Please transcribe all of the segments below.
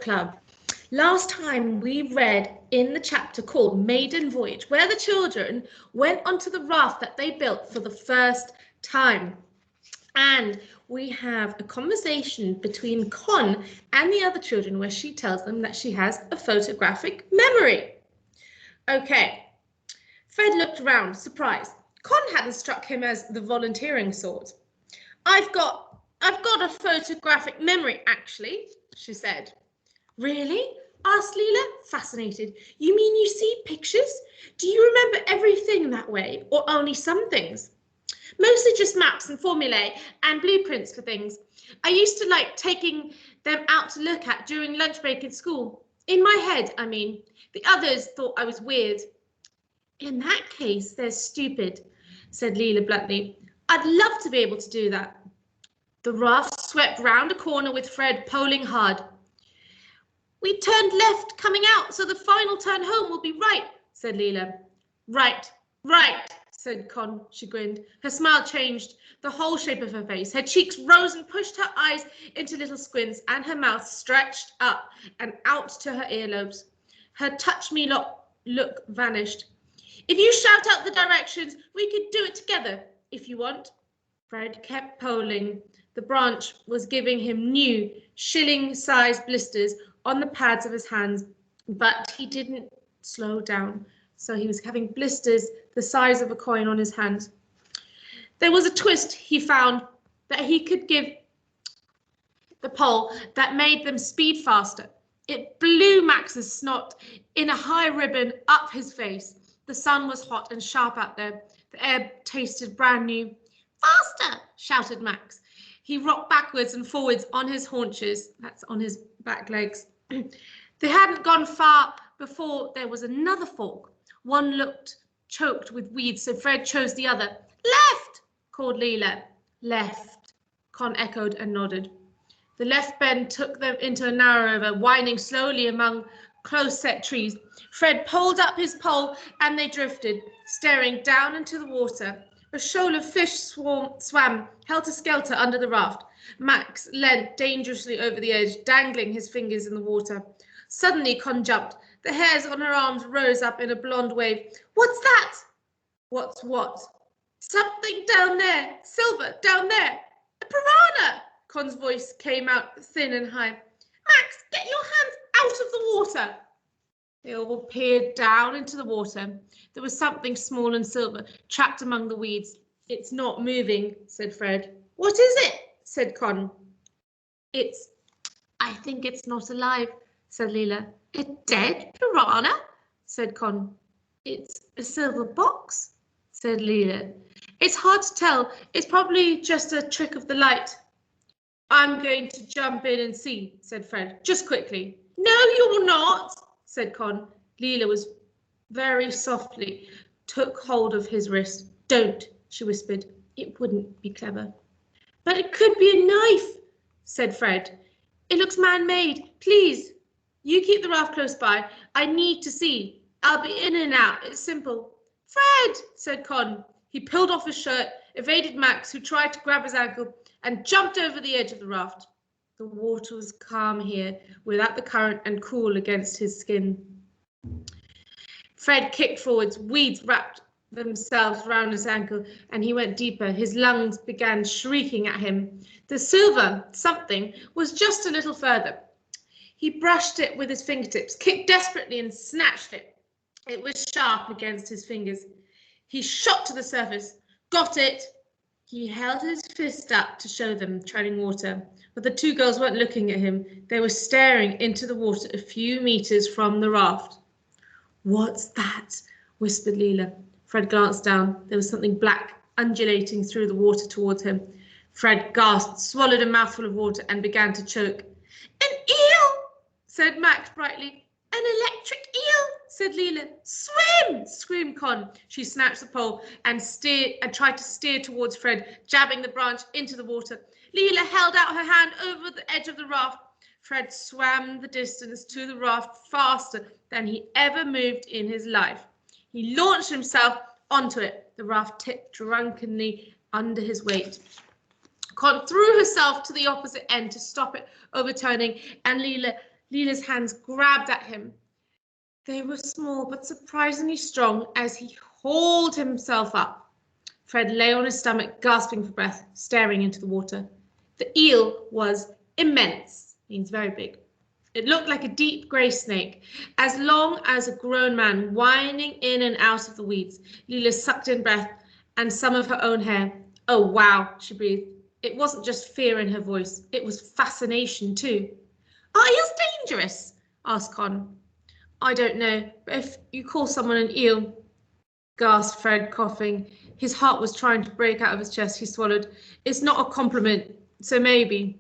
Club. Last time we read in the chapter called Maiden, Voyage, where the children went onto the raft that they built for the first time. And we have a conversation between Con and the other children where she tells them that she has a photographic memory. Okay, Fred looked around, surprised. Con hadn't struck him as the volunteering sort. I've got a photographic memory, actually, she said. Really? Asked Leela, fascinated. You mean you see pictures? Do you remember everything that way, or only some things? Mostly just maps and formulae and blueprints for things. I used to like taking them out to look at during lunch break in school. In my head, I mean. The others thought I was weird. In that case, they're stupid, said Leela bluntly. I'd love to be able to do that. The raft swept round a corner with Fred poling hard. We turned left coming out, so the final turn home will be right, said Leela. Right, said Con, chagrined. Her smile changed the whole shape of her face. Her cheeks rose and pushed her eyes into little squints, and her mouth stretched up and out to her earlobes. Her touch-me look vanished. If you shout out the directions, we could do it together, if you want. Fred kept poling. The branch was giving him new, shilling-sized blisters on the pads of his hands, but he didn't slow down, so he was having blisters the size of a coin on his hands. There was a twist he found that he could give the pole that made them speed faster. It blew Max's snot in a high ribbon up his face. The sun was hot and sharp out there. The air tasted brand new. Faster, shouted Max. He rocked backwards and forwards on his haunches, that's on his back legs. They hadn't gone far before there was another fork. One looked choked with weeds, so Fred chose the other. Left, called Leela. Left, Con echoed and nodded. The left bend took them into a narrow river, winding slowly among close-set trees. Fred pulled up his pole and they drifted, staring down into the water. A shoal of fish swam helter-skelter under the raft. Max leant dangerously over the edge, dangling his fingers in the water. Suddenly, Con jumped. The hairs on her arms rose up in a blonde wave. What's that? What's what? Something down there. Silver, down there. A piranha! Con's voice came out thin and high. Max, get your hands out of the water. They all peered down into the water. There was something small and silver, trapped among the weeds. It's not moving, said Fred. What is it? Said Con. I think it's not alive, said Leela. A dead piranha? Said Con. It's a silver box, said Leela. It's hard to tell. It's probably just a trick of the light. I'm going to jump in and see, said Fred, just quickly. No, you're not, said Con. Leela was very softly, took hold of his wrist. Don't, she whispered. It wouldn't be clever. But it could be a knife, said Fred. It looks man-made. Please, you keep the raft close by. I need to see. I'll be in and out. It's simple. Fred, said Con. He peeled off his shirt, evaded Max, who tried to grab his ankle, and jumped over the edge of the raft. The water was calm here, without the current, and cool against his skin. Fred kicked forwards. Weeds wrapped themselves round his ankle, and he went deeper. His lungs began shrieking at him. The silver something was just a little further. He brushed it with his fingertips, kicked desperately, and snatched it. It was sharp against his fingers. He shot to the surface. Got it! He held his fist up to show them, treading water. But the two girls weren't looking at him. They were staring into the water a few meters from the raft. What's that? Whispered Leela. Fred glanced down. There was something black undulating through the water towards him. Fred gasped, swallowed a mouthful of water, and began to choke. An eel, said Max brightly. An electric eel, said Leela. Swim, screamed Con. She snatched the pole and tried to steer towards Fred, jabbing the branch into the water. Leela held out her hand over the edge of the raft. Fred swam the distance to the raft faster than he ever moved in his life. He launched himself onto it. The raft tipped drunkenly under his weight. Con threw herself to the opposite end to stop it overturning, and Leela Leela's hands grabbed at him. They were small but surprisingly strong as he hauled himself up. Fred lay on his stomach, gasping for breath, staring into the water. The eel was immense, means very big. It looked like a deep grey snake, as long as a grown man, winding in and out of the weeds. Leela sucked in breath and some of her own hair. Oh, wow, she breathed. It wasn't just fear in her voice, it was fascination too. Are eels dangerous? Asked Con. I don't know, but if you call someone an eel, gasped Fred, coughing. His heart was trying to break out of his chest. He swallowed. It's not a compliment, so maybe.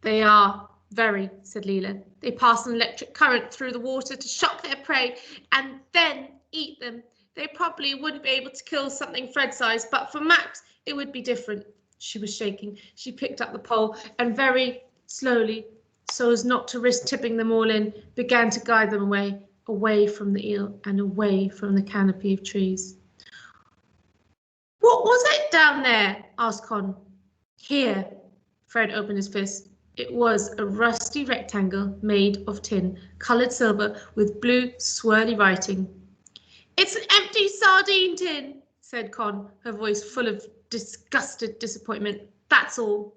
They are. Very, said Leela. They pass an electric current through the water to shock their prey and then eat them. They probably wouldn't be able to kill something Fred-sized, but for Max, it would be different. She was shaking. She picked up the pole and very slowly, so as not to risk tipping them all in, began to guide them away from the eel and away from the canopy of trees. What was it down there? Asked Con. Here. Fred opened his fist. It was a rusty rectangle made of tin, coloured silver with blue swirly writing. It's an empty sardine tin, said Con, her voice full of disgusted disappointment. That's all.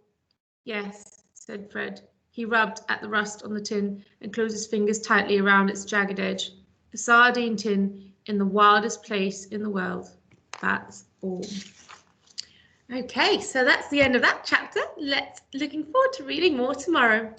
Yes, said Fred. He rubbed at the rust on the tin and closed his fingers tightly around its jagged edge. A sardine tin in the wildest place in the world. That's all. Okay, so that's the end of that chapter. Looking forward to reading more tomorrow.